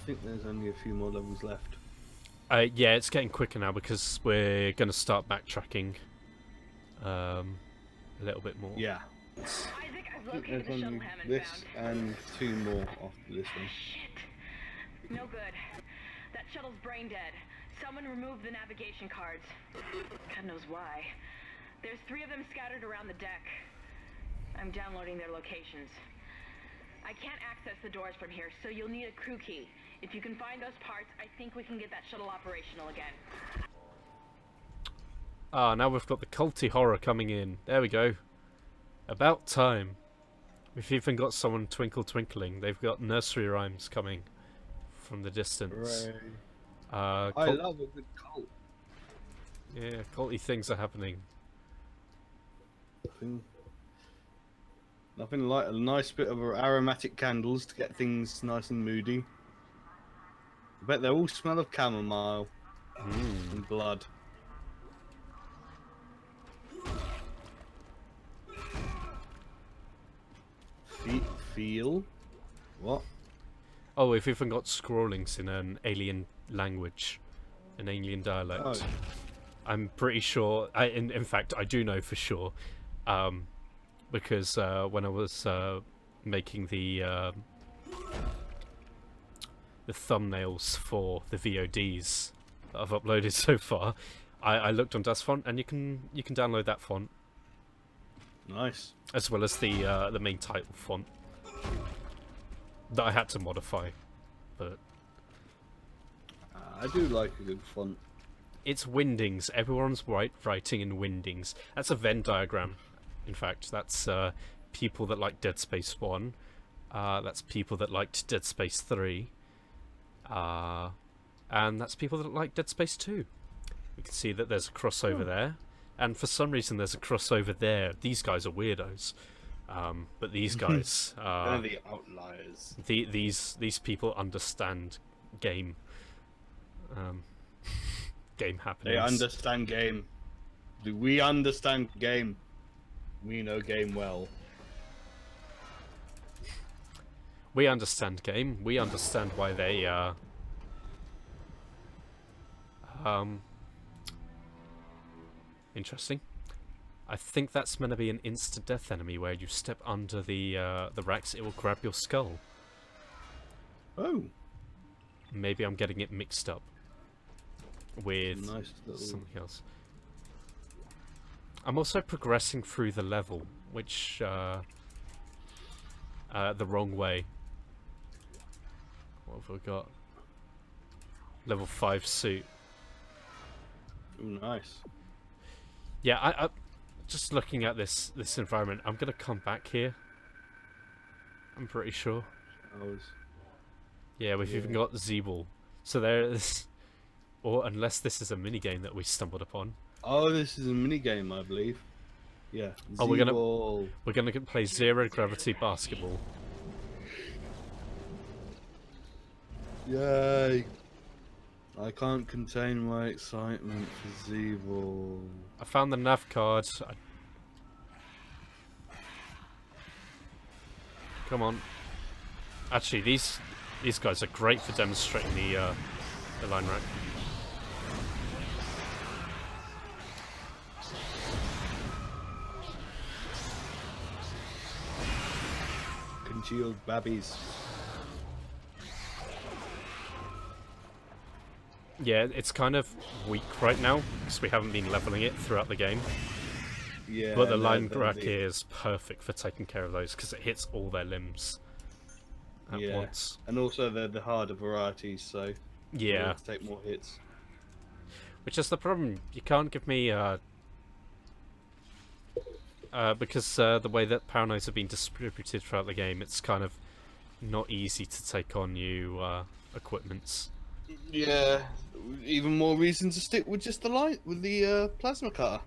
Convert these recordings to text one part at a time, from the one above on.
think there's only a few more levels left. Yeah, it's getting quicker now because we're going to start backtracking a little bit more. Yeah. Isaac, I've I think located there's the shuttle only Hammond this found. and 2 more after this one. Shit. No good. That shuttle's brain dead. Someone removed the navigation cards. God knows why. There's 3 of them scattered around the deck. I'm downloading their locations. I can't access the doors from here, so you'll need a crew key. If you can find those parts, I think we can get that shuttle operational again. Ah, now we've got the culty horror coming in. There we go. About time. We've even got someone twinkle twinkling. They've got nursery rhymes coming from the distance. Hooray. Uh, I love a good cult. Yeah, culty things are happening. Nothing like a nice bit of aromatic candles to get things nice and moody. I bet they all smell of chamomile and blood. Feel? What? Oh, we've even got scrawlings in an alien language, an alien dialect. Oh. I'm pretty sure. In fact, I do know for sure, because when I was making the thumbnails for the VODs that I've uploaded so far, I looked on DustFont, and you can download that font Nice. as well as the main title font that I had to modify, but I do like a good font. it's Windings. Everyone's writing in Windings. That's a Venn diagram. In fact, that's people that like Dead Space 1. That's people that liked Dead Space 3. And that's people that like Dead Space 2. You can see that there's a crossover there. And for some reason there's a crossover there. These guys are weirdos. But these guys... They're the outliers. These people understand game. Game happenings. They understand game. Do we understand game? We know game well. We understand game. We understand why they interesting. I think that's meant to be an instant death enemy where you step under the racks, it will grab your skull. Oh. Maybe I'm getting it mixed up with Nice little... something else. I'm also progressing through the level, which the wrong way. What have we got? Level 5 suit. Ooh, nice. Yeah, I just looking at this environment, I'm gonna come back here. I'm pretty sure. Yeah, we've even got Zeeble. So there is, or unless this is a mini game that we stumbled upon. Oh, this is a mini game, I believe. Yeah. Oh, we're Z-ball. gonna play zero gravity basketball. Yay! I can't contain my excitement for Z-ball. I found the nav card. Come on. Actually, these guys are great for demonstrating the line rack. Congealed babbies. Yeah, it's kind of weak right now because we haven't been leveling it throughout the game. Yeah. But the line rack is perfect for taking care of those because it hits all their limbs at once. And also they're the harder varieties, so you Yeah, have to take more hits. which is the problem. You can't give me because the way that paranoids have been distributed throughout the game, it's kind of not easy to take on new equipments. Yeah, even more reason to stick with just the light with the plasma cutter.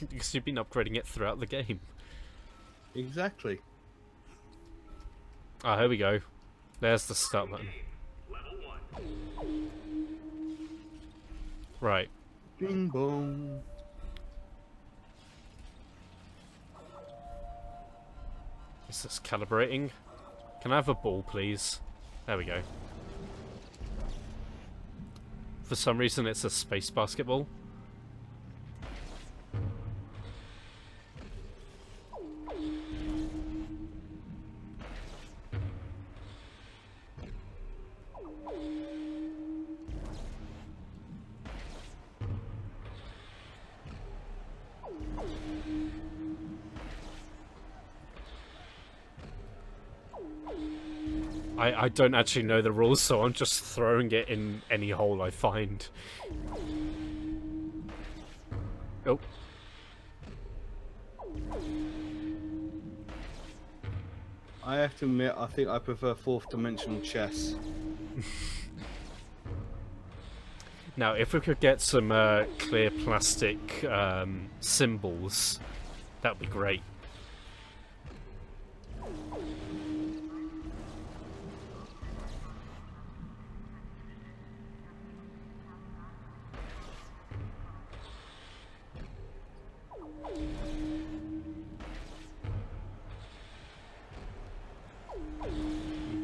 Because you've been upgrading it throughout the game. Exactly. Ah, here we go. There's the start button. Right. Bing bong. Is this calibrating? Can I have a ball, please? There we go. For some reason, it's a space basketball. I don't actually know the rules, so I'm just throwing it in any hole I find. Oh. I have to admit, I think I prefer fourth dimensional chess. Now, if we could get some clear plastic symbols, that would be great.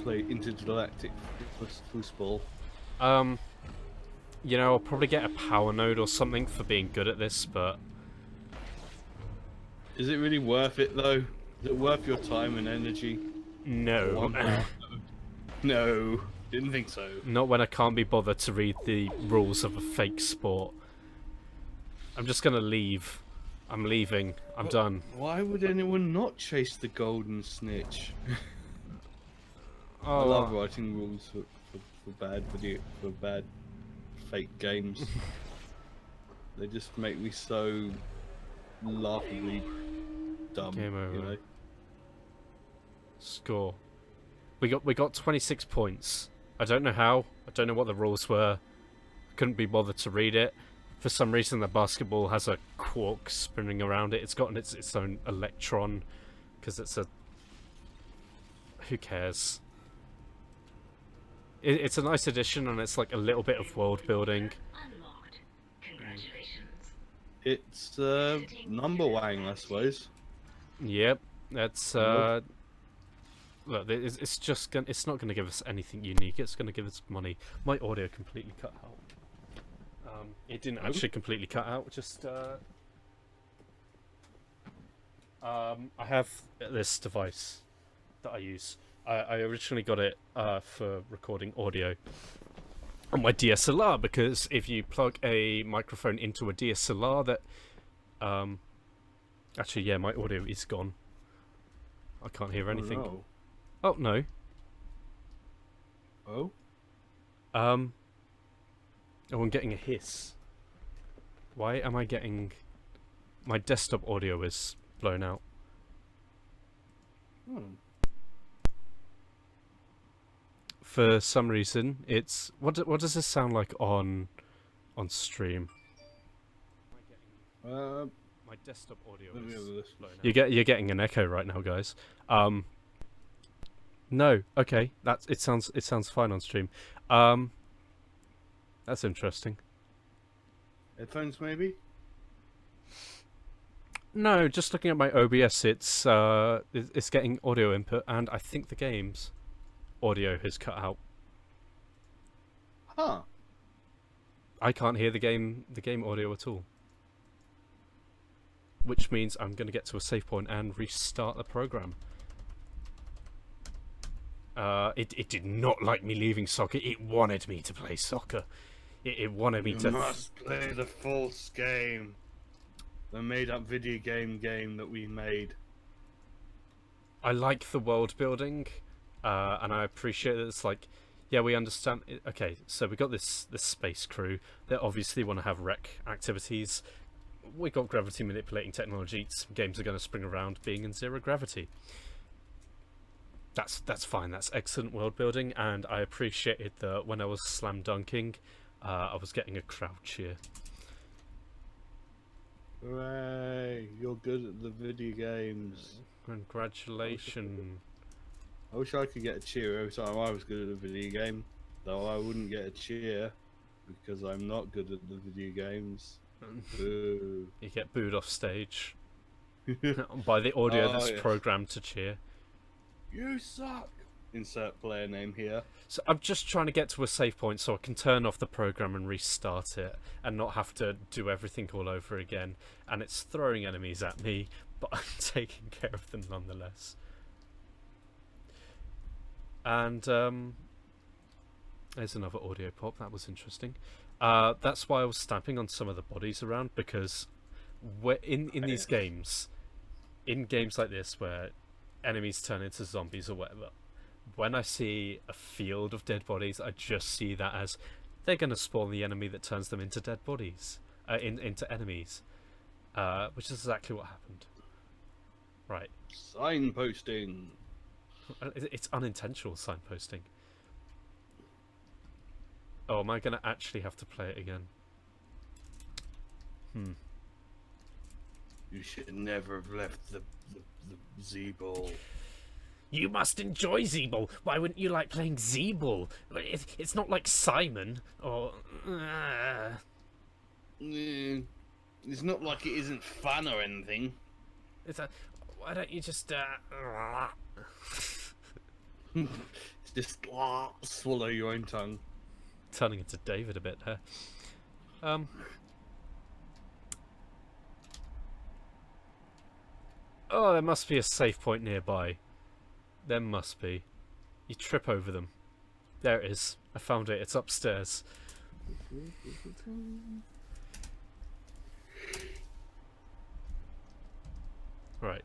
Play intergalactic football. You know, I'll probably get a power node or something for being good at this, but Is it really worth it though? Is it worth your time and energy? no. No, didn't think so. Not when I can't be bothered to read the rules of a fake sport. I'm just gonna leave. I'm leaving. I'm done. Why would anyone not chase the golden snitch? Oh, I love writing rules for bad fake games. They just make me so laughably dumb. Game over. You know? Score. We got 26 points. I don't know how. I don't know what the rules were. Couldn't be bothered to read it. For some reason, the basketball has a quark spinning around it. It's got its own electron because it's a. Who cares? It's a nice addition, and it's like a little bit of world building. Unlocked. Congratulations. It's number wang, I suppose. Yep, that's look. It's just gonna. It's not gonna give us anything unique. It's gonna give us money. My audio completely cut out. It didn't actually completely cut out. Just I have this device that I use. I originally got it for recording audio on my DSLR, because if you plug a microphone into a DSLR, that actually, yeah, my audio is gone. I can't hear anything. Oh, Oh no. no. Oh, I'm getting a hiss. Why am I getting... My desktop audio is blown out. For some reason, it's... What does this sound like on stream? My desktop audio Let me have is this. blown out. You're getting an echo right now, guys. No, okay, it sounds fine on stream. That's interesting. Headphones, maybe? No, just looking at my OBS, it's getting audio input, and I think the game's audio has cut out. Huh. I can't hear the game audio at all. Which means I'm going to get to a save point and restart the program. It did not like me leaving soccer. It wanted me to play soccer. It wanted me to... You must play the false game. The made-up video game that we made. I like the world building, and I appreciate that it's like, yeah, we understand... Okay, so we got this space crew. They obviously want to have rec activities. We got gravity manipulating technology. Some games are going to spring around being in zero gravity. That's fine. That's excellent world building, and I appreciated that when I was slam dunking, I was getting a crowd cheer. Hooray! You're good at the video games. Congratulations. I wish I could get a cheer every time I was good at a video game, though I wouldn't get a cheer because I'm not good at the video games. Boo. You get booed off stage by the audio Oh, that's yes. programmed to cheer. You suck! insert player name here. So I'm just trying to get to a save point so I can turn off the program and restart it and not have to do everything all over again. And it's throwing enemies at me, but I'm taking care of them nonetheless. And there's another audio pop. That was interesting. That's why I was stamping on some of the bodies around, because in these games, in games like this where enemies turn into zombies or whatever, when I see a field of dead bodies, I just see that as they're going to spawn the enemy that turns them into dead bodies, into enemies, which is exactly what happened. Right. Signposting. It's unintentional signposting. Oh, am I going to actually have to play it again? You should never have left the Z-Ball. You must enjoy Z-Ball. Why wouldn't you like playing Z-Ball? It's not like Simon or... It's not like it isn't fun or anything. Why don't you just... It's just swallow your own tongue. Turning into David a bit there. Oh, there must be a safe point nearby. There must be. You trip over them. There it is. I found it. It's upstairs. Right.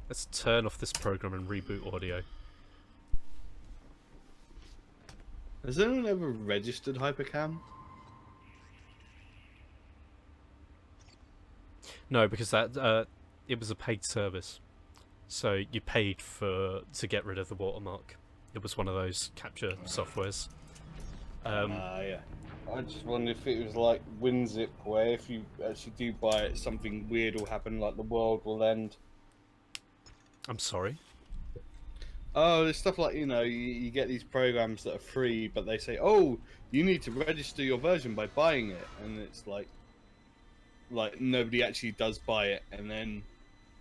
Let's turn off this program and reboot audio. Has anyone ever registered Hypercam? No, because that it was a paid service. So you paid to get rid of the watermark. It was one of those capture softwares. Yeah. I just wondered if it was like WinZip, where if you actually do buy it, something weird will happen, like the world will end. I'm sorry? Oh, there's stuff like, you get these programs that are free, but they say, oh, you need to register your version by buying it. And it's like nobody actually does buy it. And then,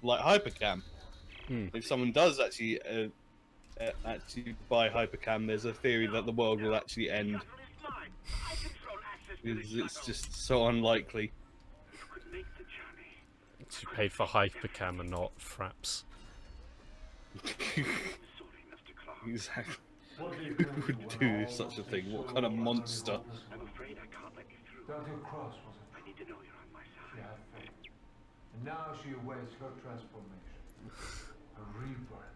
like Hypercam, if someone does actually buy Hypercam, there's a theory that the world will actually end. It's just so unlikely. You paid for Hypercam and not Fraps. Exactly. Who would do such a thing? What kind of monster? I'm afraid I can't let you through. Dr. Cross was it? I need to know you're on my She side. had faith. And now she awaits her transformation. A rebirth.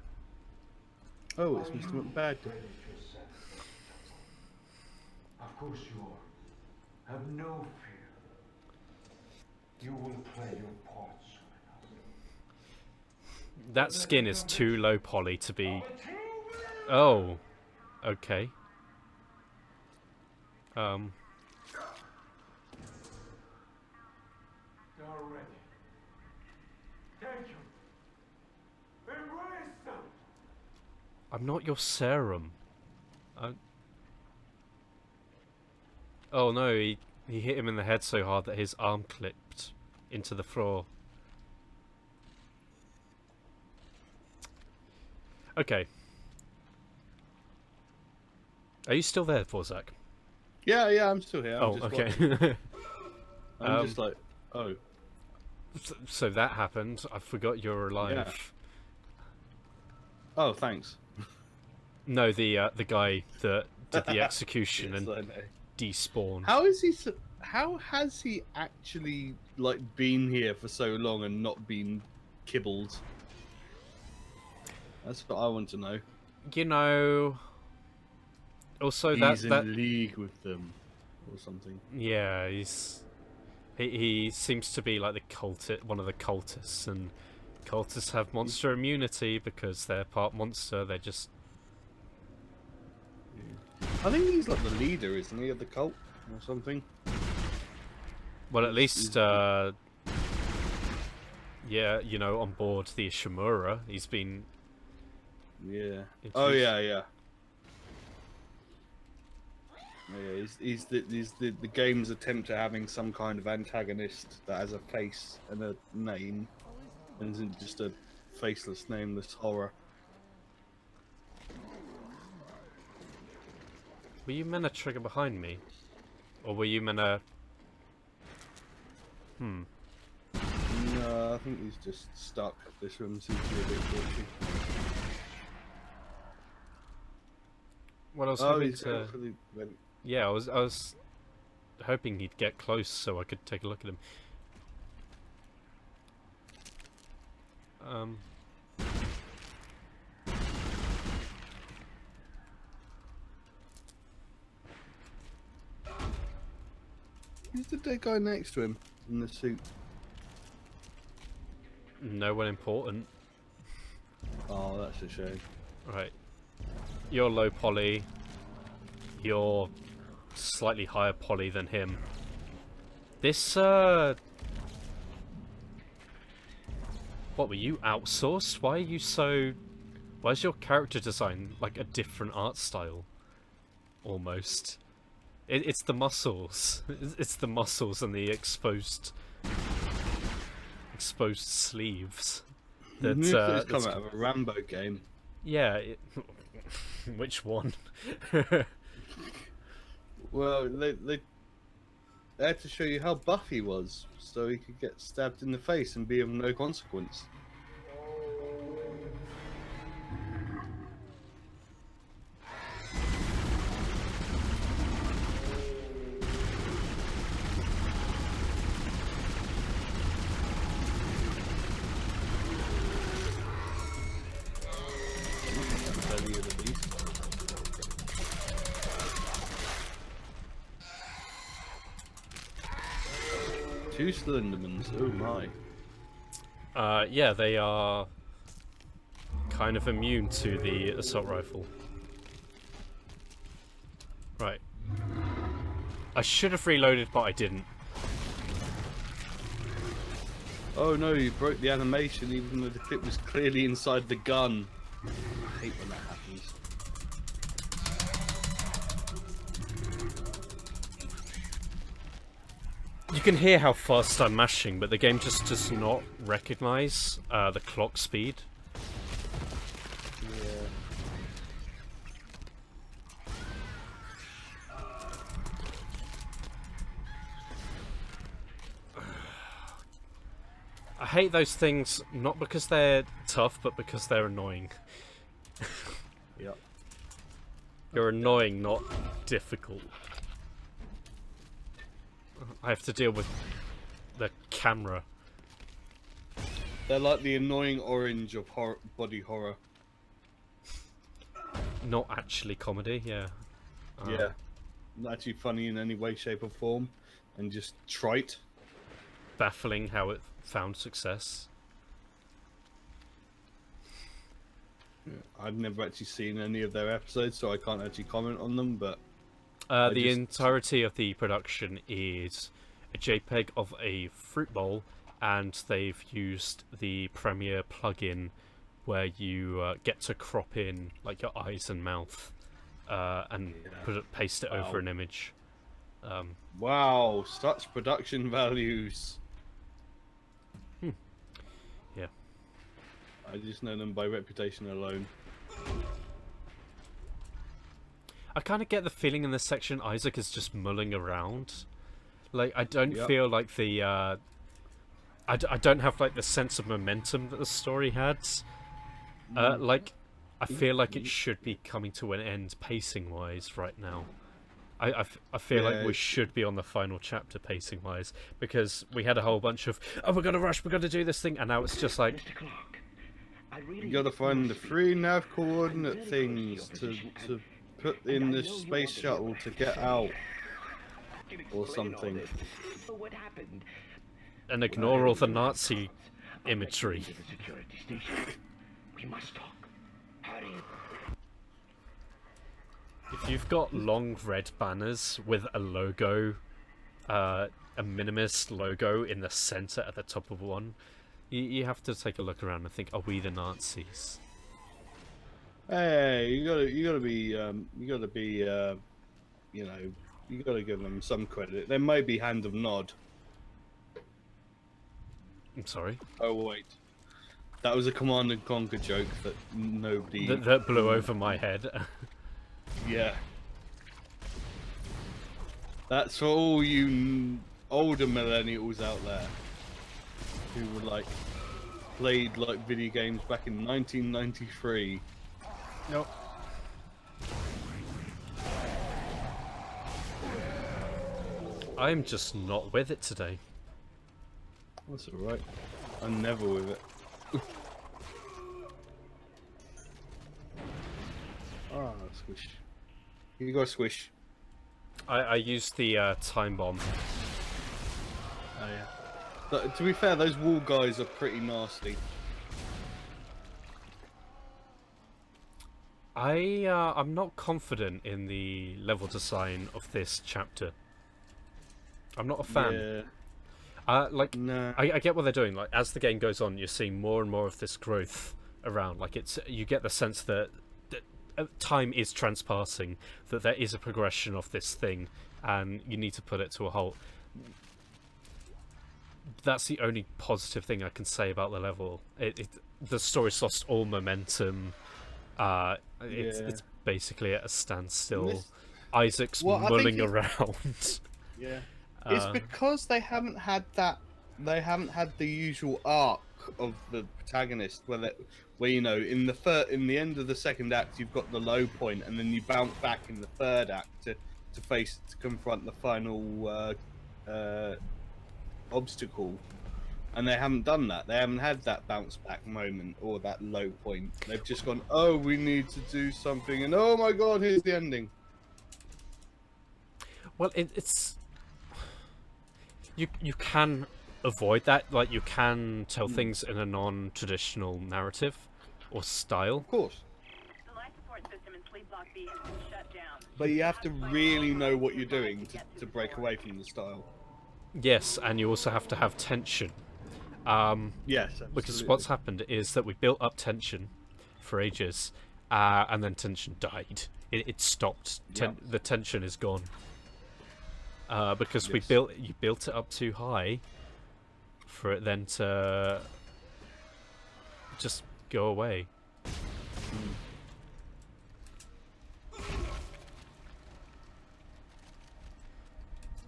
Oh, it's Mr. McBad. Ready yourself. Of course you are. Have no fear. You will play your part soon enough. That skin is too low poly to be... Oh. Okay. They are ready. Take you. Embrace them. I'm not your serum. Oh no, he hit him in the head so hard that his arm clipped into the floor. Okay. Are you still there, Vorzac? Yeah, I'm still here. Oh, just okay. watching. I'm just like, oh. So that happened. I forgot you were alive. Yeah. Oh, thanks. No, the guy that did the execution Yes, and I know. despawn. How has he actually been here for so long and not been kibbled? That's what I want to know. You know. Also, He's that in league with them, or something. yeah, he seems to be like one of the cultists, and cultists have monster immunity because they're part monster. They're just... I think he's like the leader, isn't he, of the cult or something? Well, at least yeah, on board the Ishimura, he's been... Yeah. Oh yeah, yeah. Yeah, he's the game's attempt at having some kind of antagonist that has a face and a name, and isn't just a faceless, nameless horror. Were you meant to trigger behind me? Or were you meant to... Hmm. No, I think he's just stuck. This room seems to be a bit glitchy. Well, I was Oh, hoping he's going to... for the... Yeah, I was hoping he'd get close so I could take a look at him. Who's the dead guy next to him in the suit? No one important. Oh, that's a shame. Right. You're low poly. You're slightly higher poly than him. This, What, were you outsourced? Why are you so... Why is your character design like a different art style? Almost. It's the muscles. It's the muscles and the exposed sleeves. That, This has come out of a Rambo game. Yeah. Which one? Well, they had to show you how buff he was, so he could get stabbed in the face and be of no consequence. Belly of the beast. Two Slendermans, oh my. Yeah, they are kind of immune to the assault rifle. Right. I should have reloaded, but I didn't. Oh no, you broke the animation even though the clip was clearly inside the gun. I hate when that happens. You can hear how fast I'm mashing, but the game just does not recognize the clock speed. Yeah. I hate those things, not because they're tough, but because they're annoying. Yep. You're annoying, not difficult. I have to deal with the camera. They're like the annoying orange of body horror. Not actually comedy, yeah. Yeah. Not actually funny in any way, shape or form. And just trite. Baffling how it found success. I've never actually seen any of their episodes, so I can't actually comment on them, but... The entirety of the production is a JPEG of a fruit bowl, and they've used the Premiere plugin where you get to crop in like your eyes and mouth, and paste it over an image. Wow, such production values. Yeah. I just know them by reputation alone. I kind of get the feeling in this section Isaac is just mulling around. Like, I don't feel like the... I don't have, like, the sense of momentum that the story had. Like, I feel like it should be coming to an end pacing-wise right now. I feel like we should be on the final chapter pacing-wise, because we had a whole bunch of, oh, we're gonna rush, we're gonna do this thing, and now it's just like... Mr. Clark, I really You gotta find the 3 nav coordinate things to put in the space shuttle to get out. Or something. What happened? And ignore all the Nazi imagery. To the security station. We must talk. Hurry. If you've got long red banners with a logo, a minimalist logo in the center at the top of one, you have to take a look around and think, are we the Nazis? Hey, you gotta be, you know, you gotta give them some credit. There may be hand of nod. I'm sorry? Oh wait, that was a Command and Conquer joke that nobody... That blew over my head. Yeah. That's for all you older millennials out there who were like played like video games back in 1993. Nope. I'm just not with it today. That's alright. I'm never with it. Ah, squish. You got a squish. I used the time bomb. Oh yeah. But to be fair, those wall guys are pretty nasty. I'm not confident in the level design of this chapter. I'm not a fan. Yeah. No. I get what they're doing. Like as the game goes on, you're seeing more and more of this growth around. Like you get the sense that time is transpassing, that there is a progression of this thing, and you need to put it to a halt. That's the only positive thing I can say about the level. The story's lost all momentum. It's basically at a standstill. Isaac's mulling around. Yeah. It's because they haven't had that. They haven't had the usual arc of the protagonist, where you know, in the end of the second act, you've got the low point, and then you bounce back in the third act to confront the final obstacle. And they haven't done that. They haven't had that bounce back moment or that low point. They've just gone, oh, we need to do something, and oh my god, here's the ending. Well, it's you can avoid that. Like you can tell things in a non-traditional narrative or style. Of course. The life support system in sleep block B has been shut down. But you have to really know what you're doing to break away from the style. Yes, and you also have to have tension. Yes, absolutely. Because what's happened is that we built up tension for ages, and then tension died. It stopped. The tension is gone. Because you built it up too high for it then to just go away.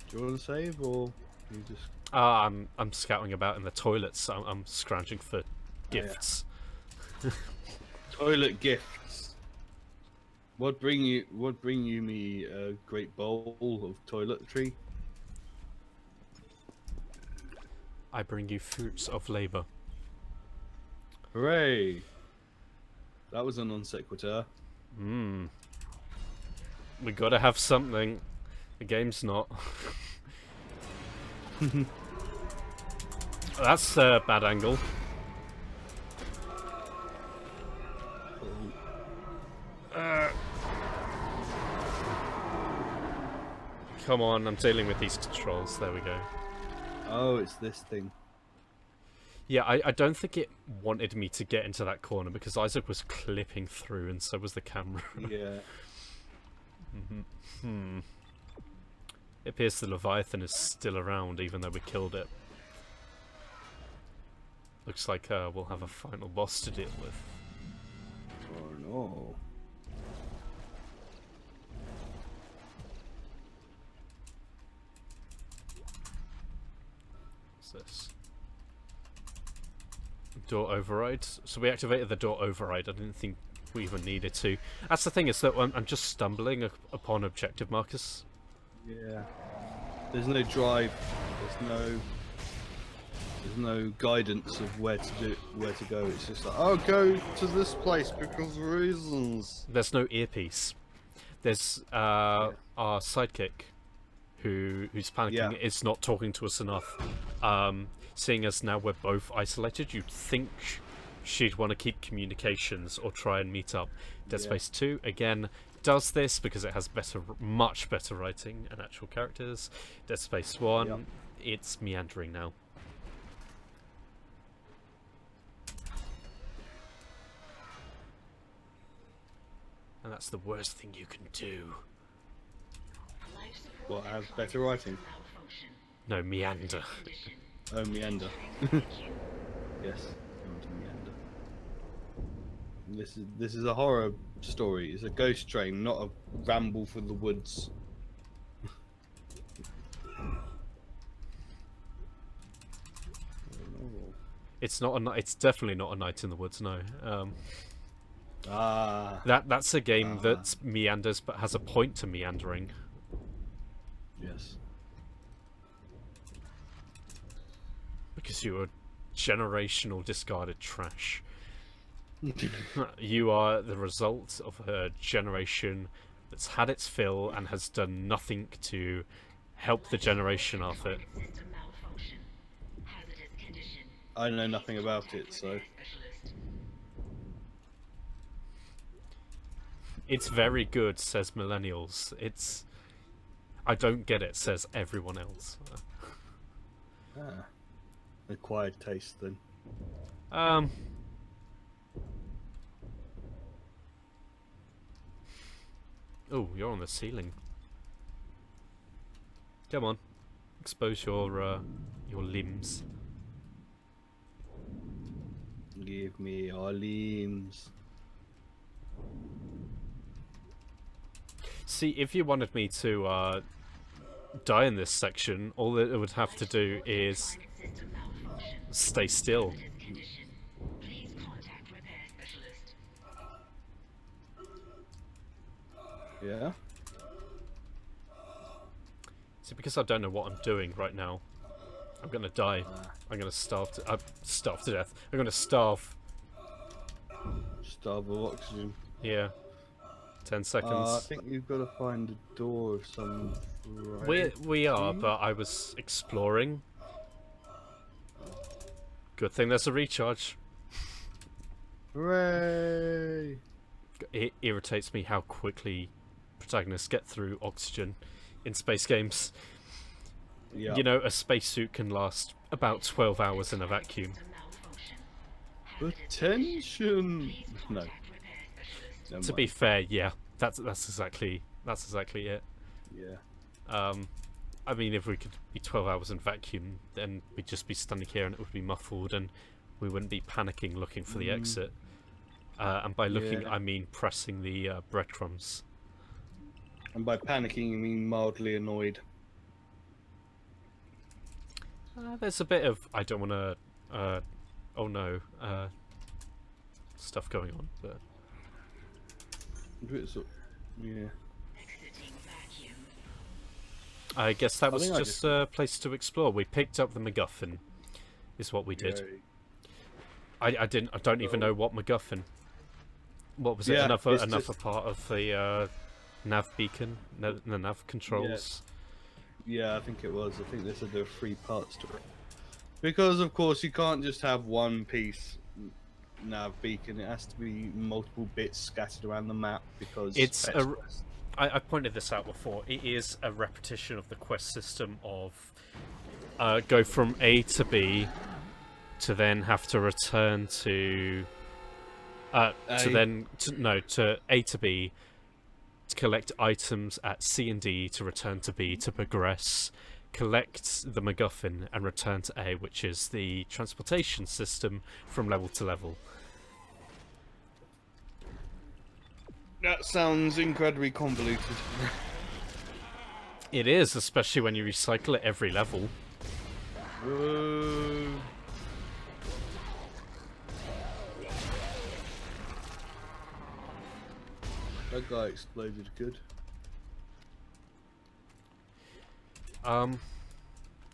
Do you want to save, or you just? I'm scouting about in the toilets. I'm scrounging for gifts. Toilet gifts. What bring you me a great bowl of toiletry? I bring you fruits of labor. Hooray! That was a non sequitur. We gotta have something. The game's not. That's a bad angle. Come on, I'm dealing with these controls. There we go. Oh, it's this thing. Yeah, I don't think it wanted me to get into that corner because Isaac was clipping through and so was the camera. Yeah. It appears the Leviathan is still around even though we killed it. Looks like we'll have a final boss to deal with. Oh no. What's this? Door override. So we activated the door override. I didn't think we even needed to. That's the thing, is that I'm just stumbling upon objective markers. Yeah. There's no drive. There's no guidance of where to go. It's just like, oh, go to this place because of reasons. There's no earpiece. There's our sidekick, who's panicking, is not talking to us enough. Seeing as now we're both isolated, you'd think she'd want to keep communications or try and meet up. Dead Space 2 again does this because it has much better writing and actual characters. Dead Space 1, it's meandering now. And that's the worst thing you can do. What, has better writing? No, meander. Oh, meander. Yes, meander. This is a horror story. It's a ghost train, not a ramble through the woods. It's not a. It's definitely not a Night in the Woods. No. Ah, That's a game that meanders but has a point to meandering. yes. Because you are generational discarded trash. You are the result of a generation that's had its fill and has done nothing to help the generation after it. System malfunction. Hazardous condition. I know nothing about it, so Specialist. It's very good, says millennials. It's... I don't get it, says everyone else. acquired taste then. Oh, you're on the ceiling. Come on. Expose your limbs. Give me your limbs. See, if you wanted me to die in this section, all that it would have to do is System malfunction. stay still. Hazardous condition. Please contact repair specialist. Yeah. See, because I don't know what I'm doing right now, I'm gonna die. I'm gonna starve to starve to death. I'm gonna starve. Starve of oxygen. Yeah. 10 I seconds. think you've got to find a door of some variety. We are, but I was exploring. Good thing there's a recharge. Hooray! It irritates me how quickly protagonists get through oxygen in space games. Yeah. You know, a spacesuit can last about 12 hours in a vacuum. System malfunction. Attention! No. Contact repair specialist. Never To mind. be fair, yeah, that's exactly it. Yeah. I mean, if we could be 12 hours in vacuum, then we'd just be standing here and it would be muffled, and we wouldn't be panicking looking for the exit. And by looking, Yeah. I mean pressing the breadcrumbs. And by panicking, you mean mildly annoyed. There's a bit of I don't want to, oh no, stuff going on, but Yeah. Exiting vacuum. I guess that I was think I just a place to explore. We picked up the MacGuffin, is what we did. Yay. I don't even know what MacGuffin. What was it? Yeah, Another it's just- part of the nav beacon, the nav controls. Yeah, I think it was. I think they said there were 3 parts to it. Because, of course, you can't just have one piece nav beacon. It has to be multiple bits scattered around the map because It's fetch a- quest. I pointed this out before. It is a repetition of the quest system of go from A to B, to then have to return to A. to A to B, to collect items at C and D, to return to B to progress, collect the MacGuffin and return to A, which is the transportation system from level to level. That sounds incredibly convoluted. It is, especially when you recycle it every level. Whoa. That guy exploded good.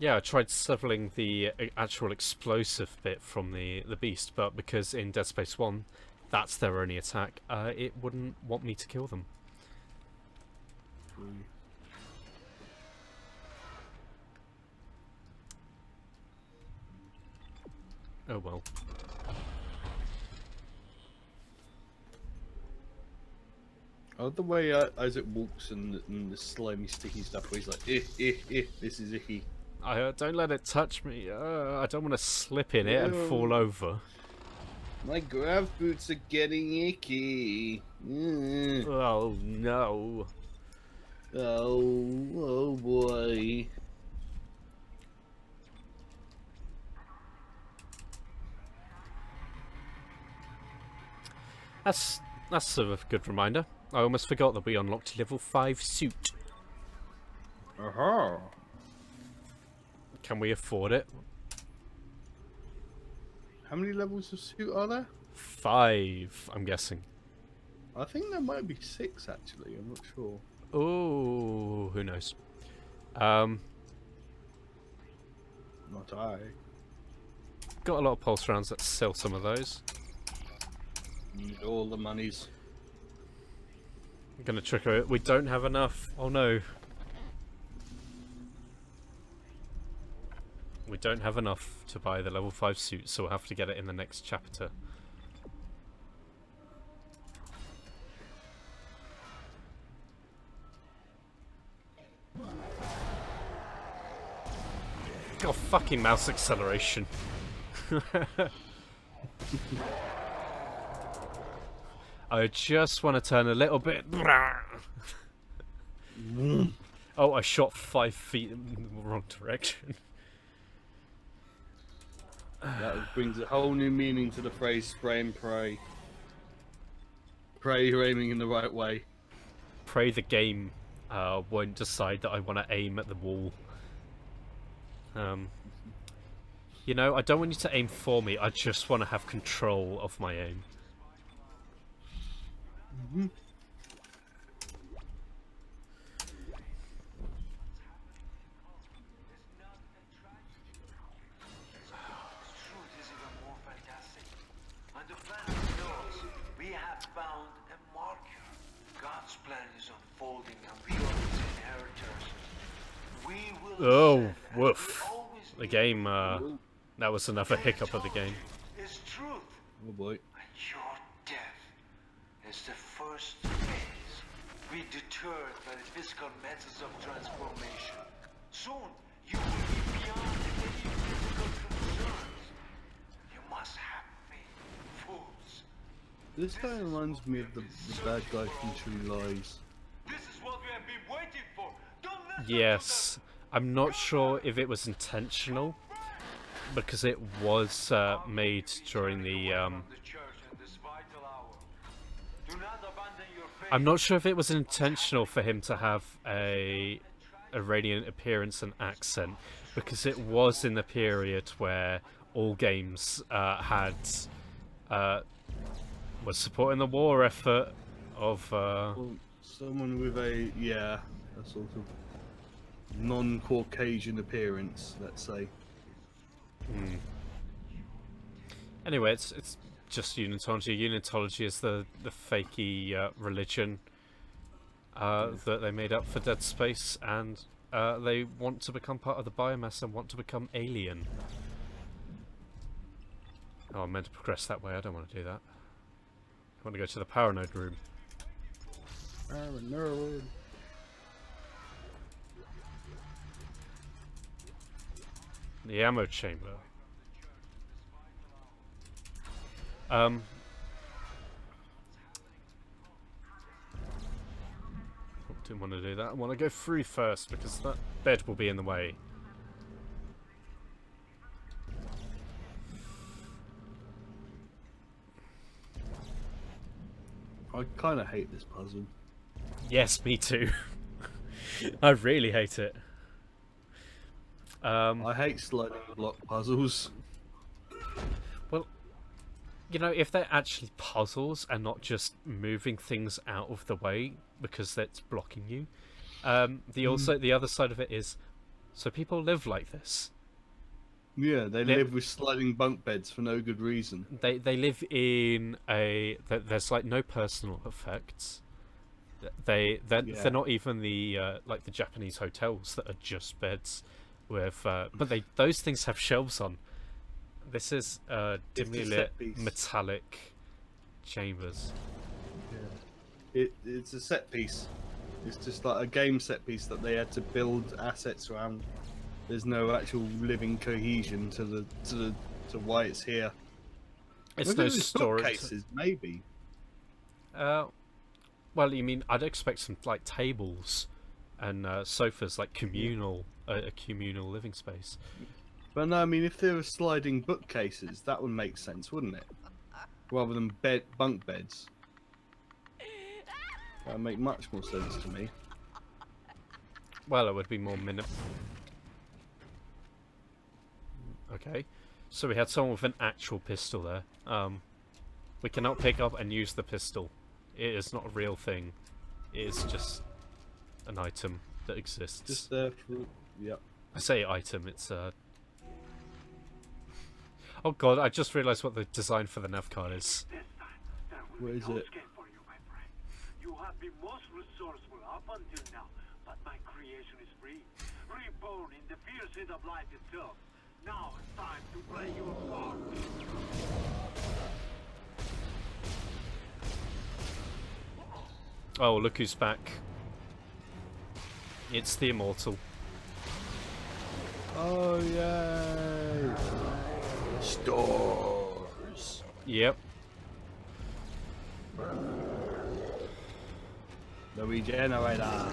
Yeah, I tried seveling the actual explosive bit from the beast, but because in Dead Space 1, that's their only attack, it wouldn't want me to kill them. Oh well. Oh, the way Isaac walks and the slimy, sticky stuff where he's like, this is icky. I don't let it touch me. I don't want to slip in it and Ew. fall over. My grav boots are getting icky. Oh no. Oh boy. That's sort of a good reminder. I almost forgot that we unlocked level 5 suit. Aha. Can we afford it? How many levels of suit are there? 5, I'm guessing. I think there might be 6 actually. I'm not sure. Oh, who knows? Not I. Got a lot of pulse rounds. Let's sell some of those. Need all the monies. I'm gonna trick her. We don't have enough. Oh no. We don't have enough to buy the level 5 suit, so we'll have to get it in the next chapter. Got fucking mouse acceleration. I just want to turn a little bit. Oh, I shot 5 feet in the wrong direction. That brings a whole new meaning to the phrase spray and pray. Pray you're aiming in the right way. Pray the game won't decide that I want to aim at the wall. You know, I don't want you to aim for me, I just want to have control of my aim. Mm-hmm. Oh, woof. The game, that was another hiccup of the game. Is truth. Oh boy. And your death is the first phase. Be deterred by the physical methods of transformation. Soon, you will be beyond any physical concerns. You must have me, fools. This guy reminds me of the bad guy from True Lies. This is what we have been waiting for. Don't listen Yes. I'm not sure if it was intentional, because it was made during the I'm not sure if it was intentional for him to have a Iranian appearance and accent, because it was in the period where all games was supporting the war effort of Well, someone with a sort of non-Caucasian appearance, let's say. Anyway, it's just unitology. Unitology is the fakey religion that they made up for Dead Space, and they want to become part of the biomass and want to become alien. Oh, I'm meant to progress that way. I don't want to do that. I want to go to the power node room. Paranoid. The ammo chamber. Didn't want to do that. I want to go through first because that bed will be in the way. I kind of hate this puzzle. Yes, me too. I really hate it. I hate sliding block puzzles. Well, you know, if they're actually puzzles and not just moving things out of the way because that's blocking you, the other side of it is, so people live like this. Yeah, they live with sliding bunk beds for no good reason. They live in there's like no personal effects. They're not even the like the Japanese hotels that are just beds with but those things have shelves on. This is dimly lit metallic chambers. Yeah. It's a set piece. It's just like a game set piece that they had to build assets around. There's no actual living cohesion to why it's here. It's no storage. Cases, maybe. Well, you mean I'd expect some like tables and sofas, like communal, a communal living space. But no, I mean if there were sliding bookcases, that would make sense, wouldn't it? Rather than bunk beds. That would make much more sense to me. Well, it would be more Okay, So we had someone with an actual pistol there. We cannot pick up and use the pistol. It is not a real thing. It is just an item that exists. Just there for... Yep. I say item, it's Oh god, I just realised what the design for the nav card is. What is it? For you, my friend. You have been most resourceful up until now, but my creation is free. Reborn in the fierce heat of life itself. Now it's time to play your part. Oh, look who's back. It's the Immortal. Oh, yay! Stores! Yep. The regenerator.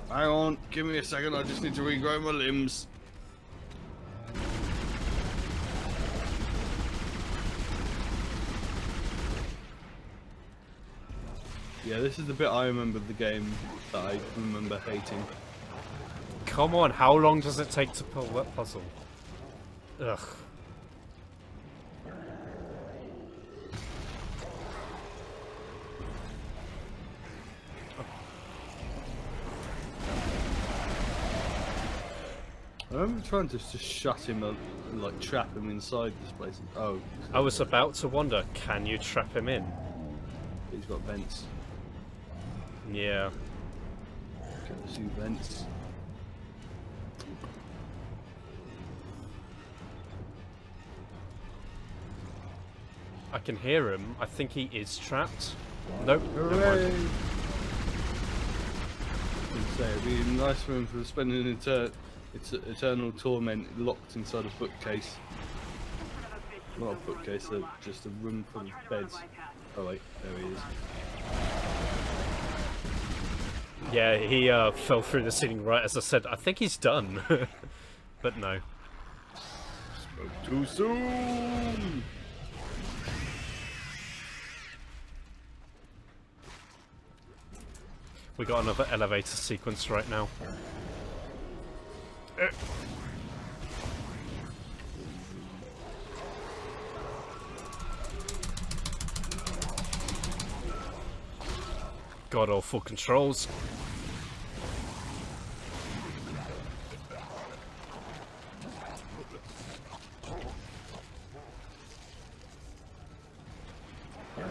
Hang on, give me a second, I just need to regrow my limbs. Yeah, this is the bit I remember the game that I remember hating. Come on, how long does it take to pull that puzzle? Ugh. I remember trying to just shut him up, like trap him inside this place. Oh, I was about to wonder, can you trap him in? he's got vents. Yeah. Get the two vents. I can hear him. I think he is trapped. Nope. Never Hooray! mind. I'd say it'd be nice for him for spending eternal torment locked inside a bookcase. Not a bookcase, just a room full of beds. Oh wait, there he is. Yeah, he fell through the ceiling right as I said. I think he's done. But no. Spoke too soon! We got another elevator sequence right now. God awful controls.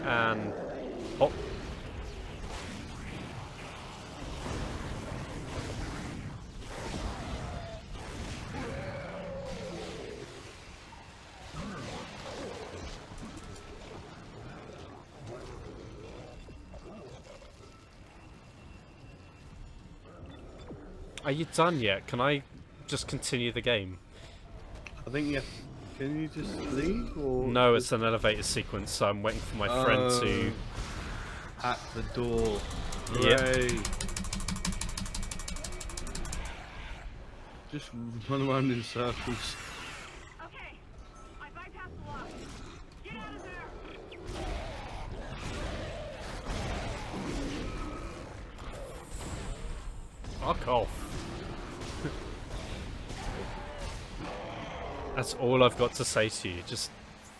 And oh. Are you done yet? Can I just continue the game? I think you. Can you just leave or? No, it's an elevator sequence, so I'm waiting for my friend to. At the door. Yep. Hooray! Just run around in circles. Okay, I bypassed the lock. Get out of there! Fuck off. That's all I've got to say to you. Just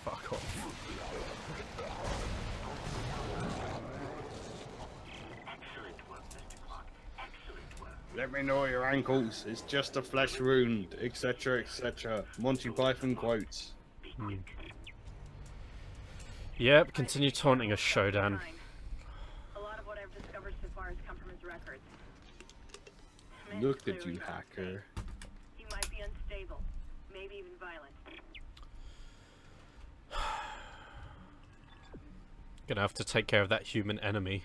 fuck off. Excellent work, Mr. Clark. Excellent work. Let me know your ankles. It's just a flesh wound, etc., etc. Monty Python quotes. Yep, continue taunting us, Shodan. A lot of what I've discovered so far has come from his records. Look at you, hacker. He might be unstable, maybe even violent. Gonna have to take care of that human enemy.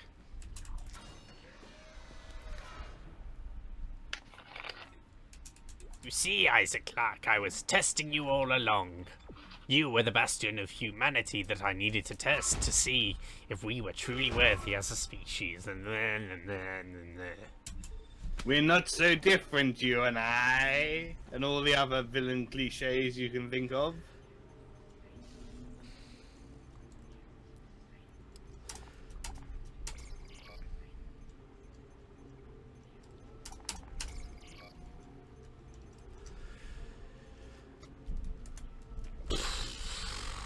You see, Isaac Clarke, I was testing you all along. You were the bastion of humanity that I needed to test to see if we were truly worthy as a species. We're not so different, you and I, and all the other villain cliches you can think of.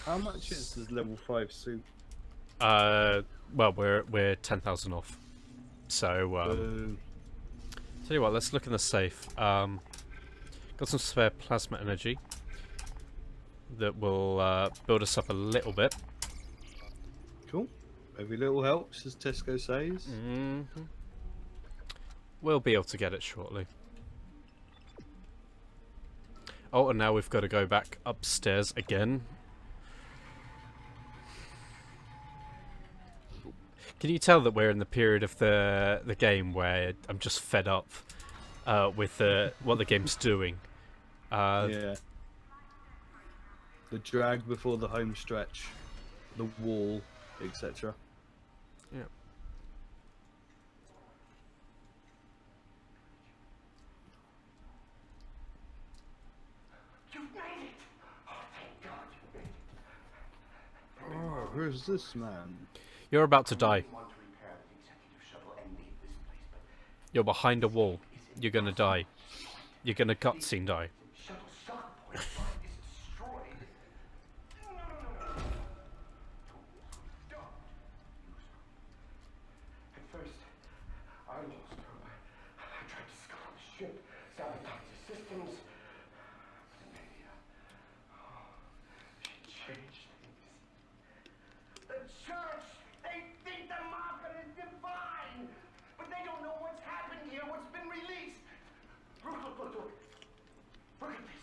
How much is this level 5 suit? Well, we're 10,000 off. So, tell you what, let's look in the safe. Got some spare plasma energy that will build us up a little bit. Cool. Every little helps, as Tesco says. We'll be able to get it shortly. Oh, and now we've got to go back upstairs again. Can you tell that we're in the period of the game where I'm just fed up with what the game's doing? Yeah. The drag before the home stretch, the wall, etc. Yeah. You've made it! Oh, thank God you made it. Oh, who's this man? You're about to die. I want to repair the executive shuttle and leave this place, but You're behind a wall. You're gonna die. You're gonna cutscene die. shuttle shock point 5 is destroyed. No. Don't use her. At first, I lost her. I tried to scuttle the ship, sabotage the systems. But Amelia, she changed things. The church, they think the marker is divine, but they don't know what's happened here, what's been released. Look. Look at this.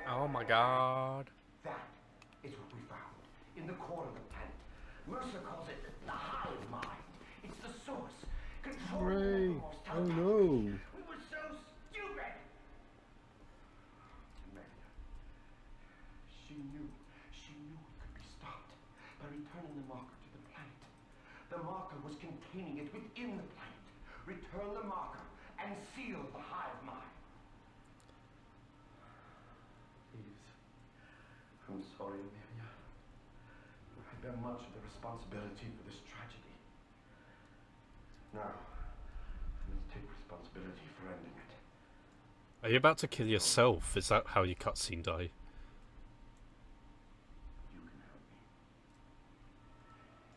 Oh my God. That is what we found in the core of the planet. Mercer calls it the hive mind. It's the source. Ray. Controlling almost Oh no. We were so stupid. Amelia. She knew it could be stopped by returning the marker to the planet. The marker was containing it within the planet. Return the marker and seal the hive mind. Please. I'm sorry, Amelia. I bear much of the responsibility for this tragedy. Now, I must take responsibility for ending it. Are you about to kill yourself? Is that how your cutscene die? You can help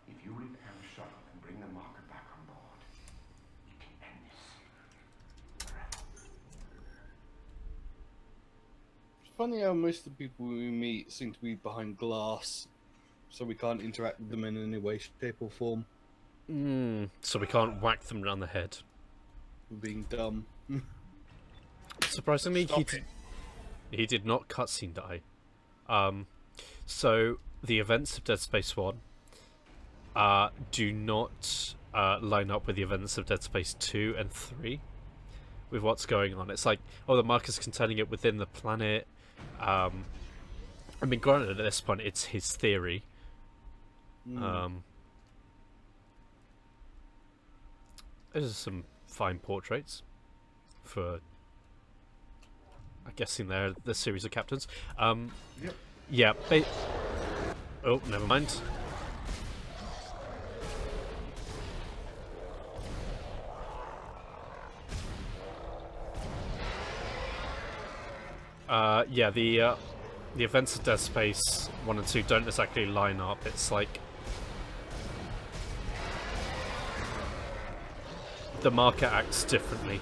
me. If you repair the shuttle and bring the marker back on board, you can end this forever. It's funny how most of the people we meet seem to be behind glass, so we can't interact with them in any way, shape, or form. So we can't whack them around the head. We're being dumb. Surprisingly, Stop he did not cutscene die. So the events of Dead Space 1 do not line up with the events of Dead Space 2 and 3 with what's going on. It's like, oh, the marker's containing it within the planet. I mean, granted, at this point, it's his theory. Those are some fine portraits for, I'm guessing they're the series of captains. Yep. Yeah. Oh, never mind. Yeah, the events of Dead Space 1 and 2 don't exactly line up. It's like the marker acts differently.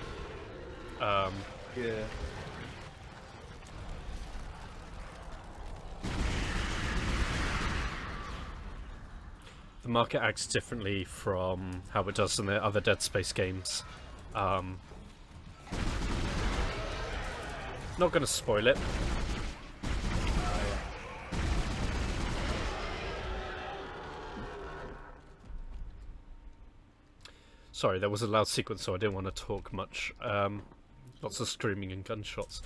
Yeah. The marker acts differently from how it does in the other Dead Space games. Not going to spoil it. Sorry, there was a loud sequence, so I didn't want to talk much. Lots of screaming and gunshots.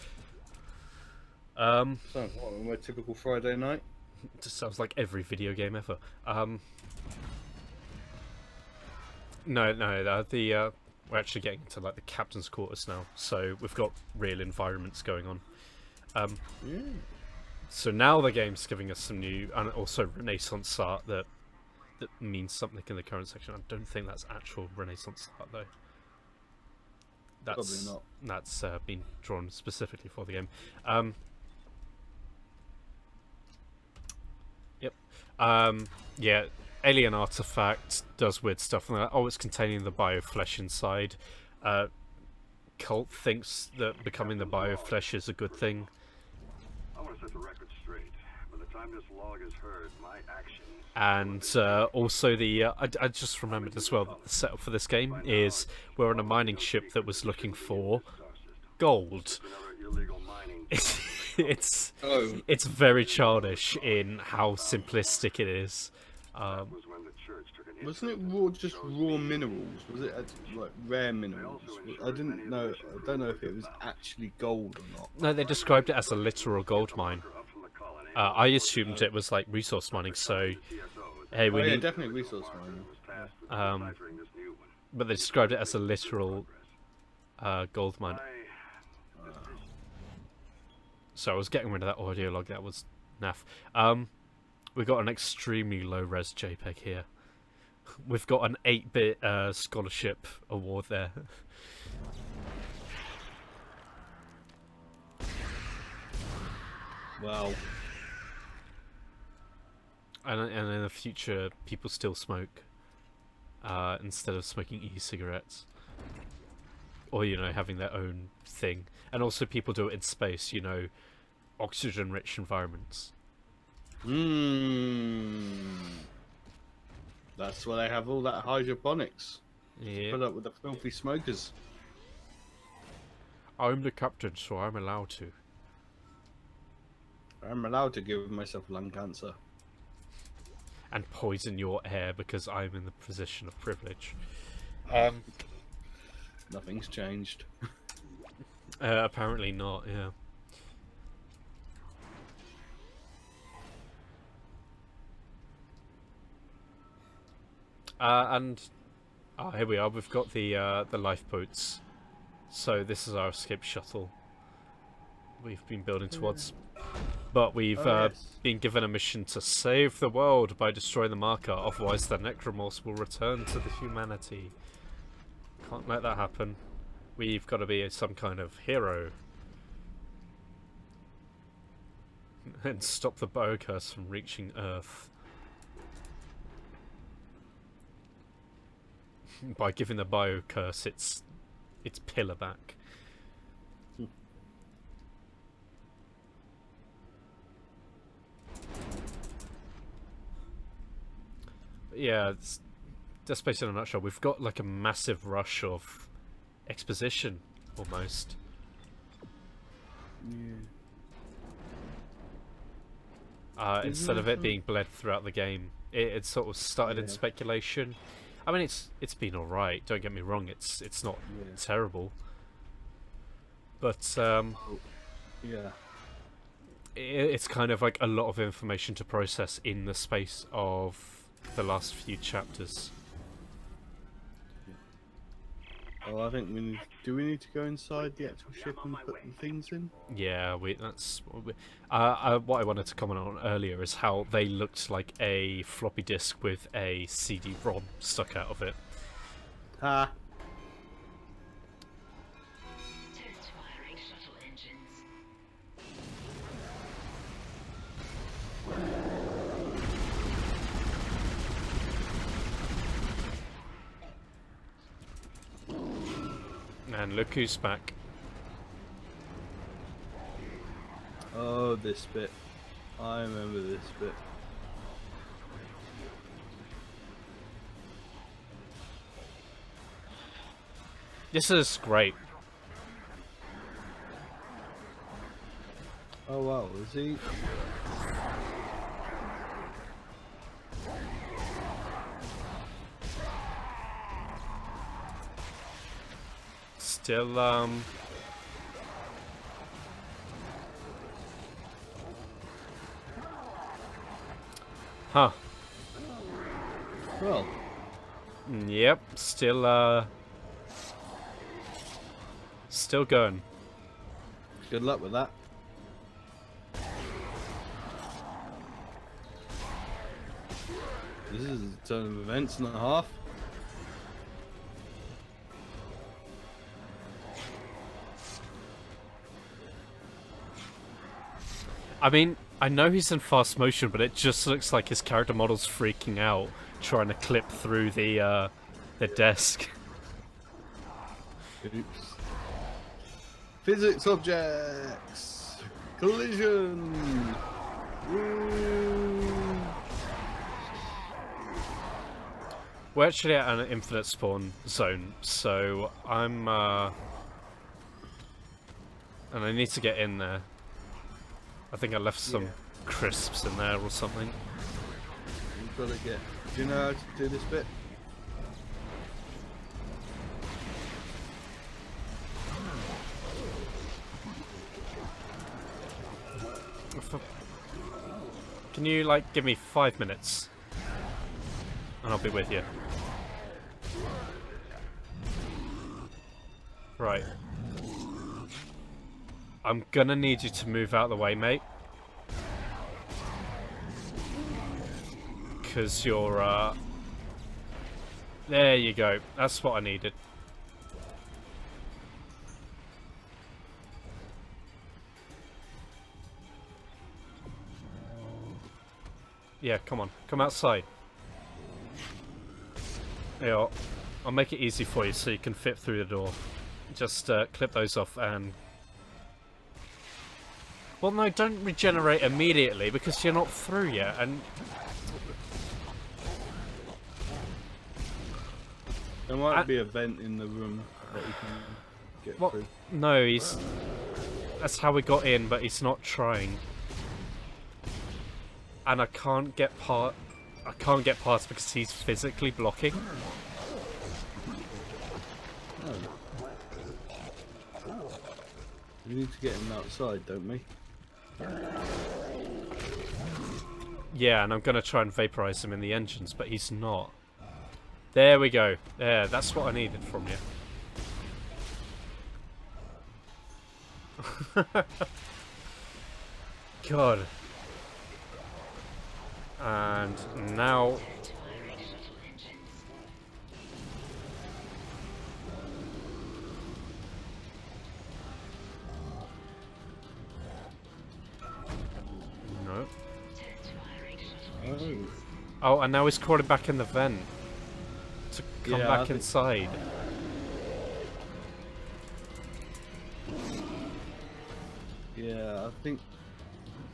Sounds like my typical Friday night. Just sounds like every video game ever. No, we're actually getting to like the captain's quarters now, so we've got real environments going on. So now the game's giving us some new and also Renaissance art that means something in the current section. I don't think that's actual Renaissance art though. That's not. That's been drawn specifically for the game. Yep. Yeah. Alien artifact does weird stuff. And oh, it's containing the bioflesh inside. Cult thinks that becoming the bioflesh is a good thing. I want to set the record straight. By the time this log is heard, my actions. And also the I just remembered as well that the setup for this game is we're on a mining ship that was looking for gold. It's it's very childish in how simplistic it is. Wasn't it just raw minerals? Was it like rare minerals? I didn't know. I don't know if it was actually gold or not. No, they described it as a literal gold mine. I assumed it was like resource mining. So, hey, we need definitely resource mining. But they described it as a literal gold mine. So I was getting rid of that audio log. That was naff. We got an extremely low res JPEG here. We've got an 8-bit scholarship award there. Wow. And in the future, people still smoke instead of smoking e-cigarettes, or having their own thing. And also, people do it in space. Oxygen-rich environments. That's why they have all that hydroponics. Yeah. Put up with the filthy smokers. I'm the captain, so I'm allowed to. I'm allowed to give myself lung cancer. And poison your air because I'm in the position of privilege. Nothing's changed. Apparently not, yeah. Here we are. We've got the lifeboats. So this is our escape shuttle. We've been building towards, but we've been given a mission to save the world by destroying the marker. Otherwise, the Necromorphs will return to the humanity. Can't let that happen. We've got to be some kind of hero and stop the biocurse from reaching Earth. By giving the biocurse its pillar back. Yeah, that's basically in a nutshell. We've got like a massive rush of exposition, almost. Yeah. Instead of it being bled throughout the game, it sort of started in speculation. I mean, it's been all right. Don't get me wrong. It's not terrible, but yeah, it's kind of like a lot of information to process in the space of the last few chapters. Well, I think do we need to go inside the actual ship and put the things in? Yeah, that's what I wanted to comment on earlier is how they looked like a floppy disk with a CD-ROM stuck out of it. Ha! Test firing shuttle engines. And look who's back. Oh, this bit. I remember this bit. This is great. Oh wow, is he? Still, huh. Well. Yep, still going. Good luck with that. This is a turn of events and a half. I mean, I know he's in fast motion, but it just looks like his character model's freaking out, trying to clip through the desk. Oops. Physics objects! Collision! Woo! We're actually at an infinite spawn zone, so I'm, and I need to get in there. I think I left some crisps in there or something. You've got to get... Do you know how to do this bit? Can you, like, give me 5 minutes? And I'll be with you. Right. I'm gonna need you to move out of the way, mate. Because you're, there you go. That's what I needed. Yeah, come on. Come outside. Yeah, I'll make it easy for you so you can fit through the door. Just clip those off and... Well, no, don't regenerate immediately because you're not through yet, and... There might be a vent in the room that you can get through. No, he's... That's how we got in, but he's not trying. And I can't get past because he's physically blocking. We need to get him outside, don't we? Yeah, and I'm gonna try and vaporize him in the engines, but he's not. There we go. There, that's what I needed from you. God. And now... No. Oh, and now he's crawling back in the vent. To come back inside. Yeah, I think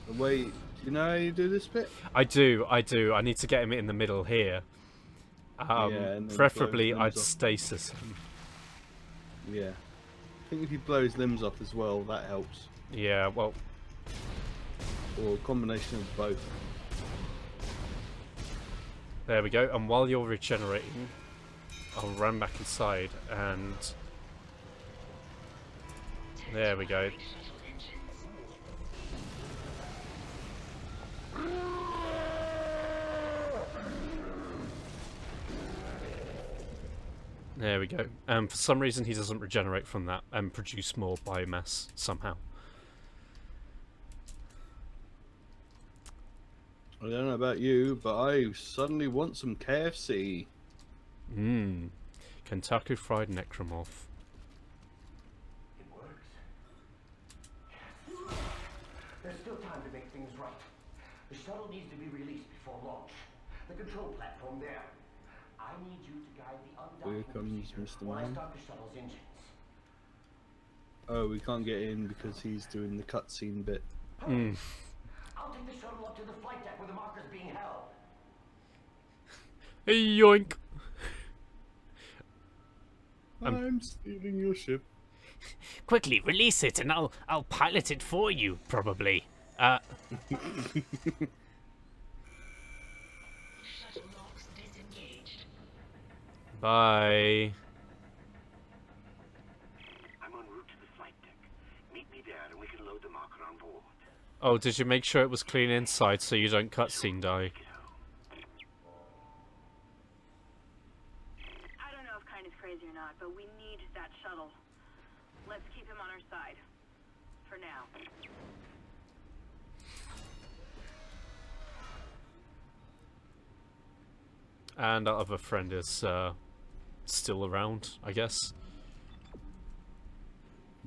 the way... Do you know how you do this bit? I do. I need to get him in the middle here. Preferably I'd stasis him. Yeah. I think if you blow his limbs off as well, that helps. Yeah, well... Or a combination of both. There we go, and while you're regenerating, I'll run back inside and... There we go. There we go. For some reason he doesn't regenerate from that and produce more biomass somehow. I don't know about you, but I suddenly want some KFC. Mmm. Kentucky Fried Necromorph. It works. Yes. There's still time to make things right. The shuttle needs to be released before launch. The control platform there. I need you to guide the Here undocking comes procedure Mr. while I Man. start the shuttle's engines. Oh, we can't get in because he's doing the cutscene bit. Mm. I'll take the shuttle up to the flight deck where the marker's being held. Yoink! I'm stealing your ship. Quickly, release it and I'll pilot it for you, probably. Shuttle locks disengaged. Bye. I'm en route to the flight deck. Meet me there and we can load the marker on board. Oh, did you make sure it was clean inside so you don't cutscene die? I don't know if Kind is crazy or not, but we need that shuttle. Let's keep him on our side. For now. And our other friend is still around, I guess.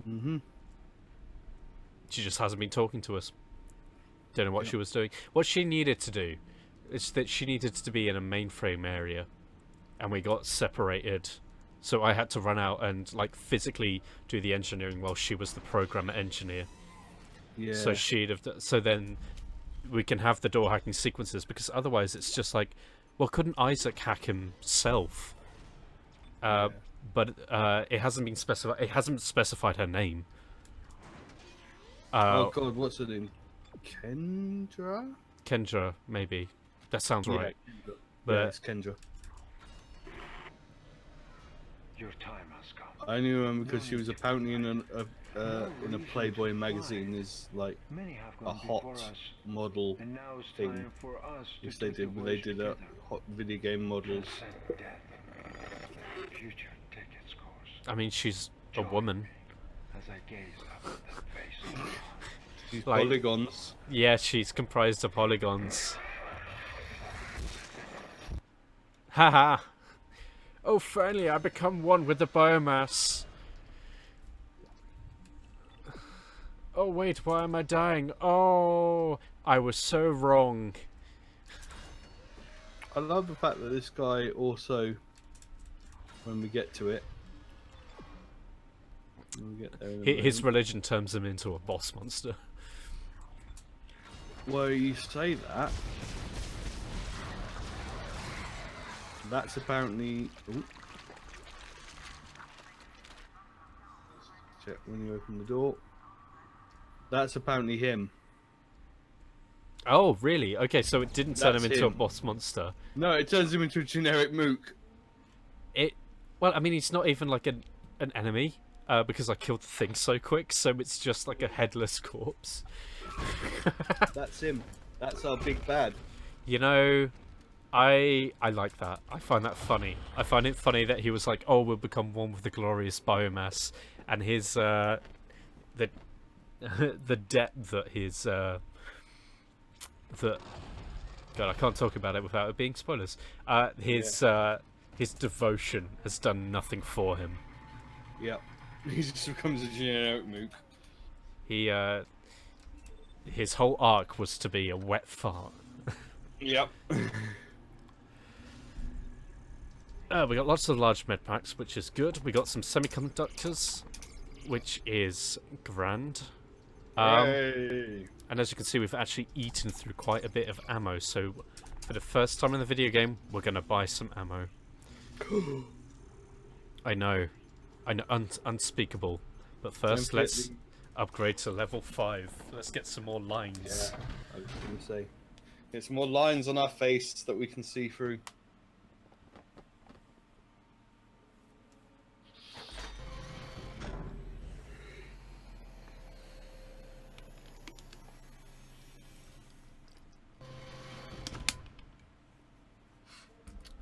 Mm-hmm. She just hasn't been talking to us. Don't know what she was doing. What she needed to do is that she needed to be in a mainframe area, and we got separated. So I had to run out and like physically do the engineering while she was the programmer engineer. Yeah. So she'd have. So then we can have the door hacking sequences, because otherwise it's just like, well, couldn't Isaac hack himself? But it hasn't been specified. It hasn't specified her name. Oh God, what's her name? Kendra? Kendra, maybe. That sounds right. Kendra. But Yeah, it's Kendra. Your time has come. I only remember because she was apparently in a Playboy magazine as like Many have a gone hot before us, model and now it's thing. time for us to Which they take the did. They voice did together. hot video game models. Transcend death. Future take its course. I mean, she's a Join woman. me as I gaze up at that face. These Like- polygons. Yeah, she's comprised of polygons. Haha! Oh, finally, I become one with the biomass. Oh, wait, why am I dying? Oh, I was so wrong. I love the fact that this guy also, when we get to it, when we get there in a His moment. religion turns him into a boss monster. Well, you say that. That's apparently. Ooh. Check when you open the door. That's apparently him. Oh, really? Okay, so it didn't turn him That's into a him. boss monster. No, it turns him into a generic mook. Well, I mean, he's not even like an enemy, because I killed the thing so quick, so it's just like a headless corpse. That's him. That's our big bad. You know, I like that. I find that funny. I find it funny that he was like, "Oh, we'll become one with the glorious biomass," and his the the debt that his that. God, I can't talk about it without it being spoilers. His devotion has done nothing for him. Yep. He just becomes a generic mook. He his whole arc was to be a wet fart. Yep. We got lots of large med packs, which is good. We got some semiconductors, which is grand. Hey. And as you can see, we've actually eaten through quite a bit of ammo. So for the first time in the video game, we're gonna buy some ammo. I know, unspeakable. But first, let's upgrade to level 5. Let's get some more lines. Yeah, I was gonna say. Get some more lines on our face that we can see through.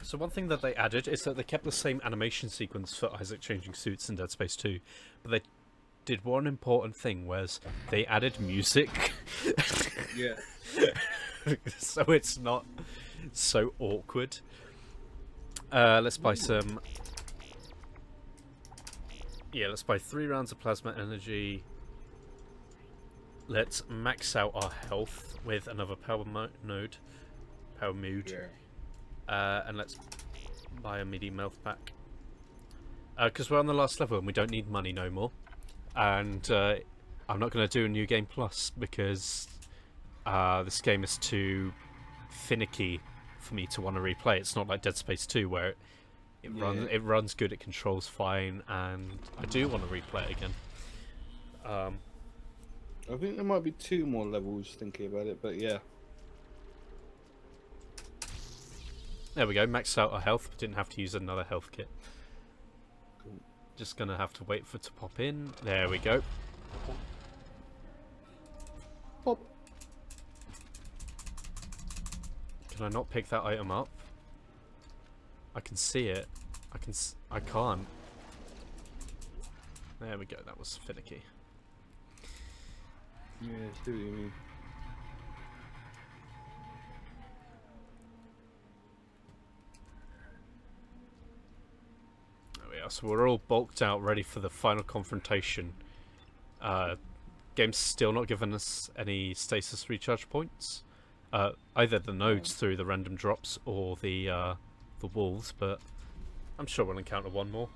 So one thing that they added is that they kept the same animation sequence for Isaac changing suits in Dead Space 2, but they did one important thing, whereas they added music. Yeah. So it's not so awkward. Let's buy some. Yeah, let's buy 3 rounds of plasma energy. Let's max out our health with another power mood. Yeah. And let's buy a medium health pack. Because we're on the last level and we don't need money no more. And I'm not going to do a new game plus because this game is too finicky for me to want to replay. It's not like Dead Space 2 where it runs good, it controls fine, and I do want to replay it again. I think there might be 2 more levels thinking about it, but yeah. There we go, maxed out our health, but didn't have to use another health kit. Cool. Just gonna have to wait for it to pop in. There we go. Pop. Can I not pick that item up? I can see it. I can't. There we go, that was finicky. Yeah, I see what you mean. There we are, so we're all bulked out, ready for the final confrontation. game's still not given us any stasis recharge points. Either the nodes through the random drops or the wolves, but I'm sure we'll encounter one more.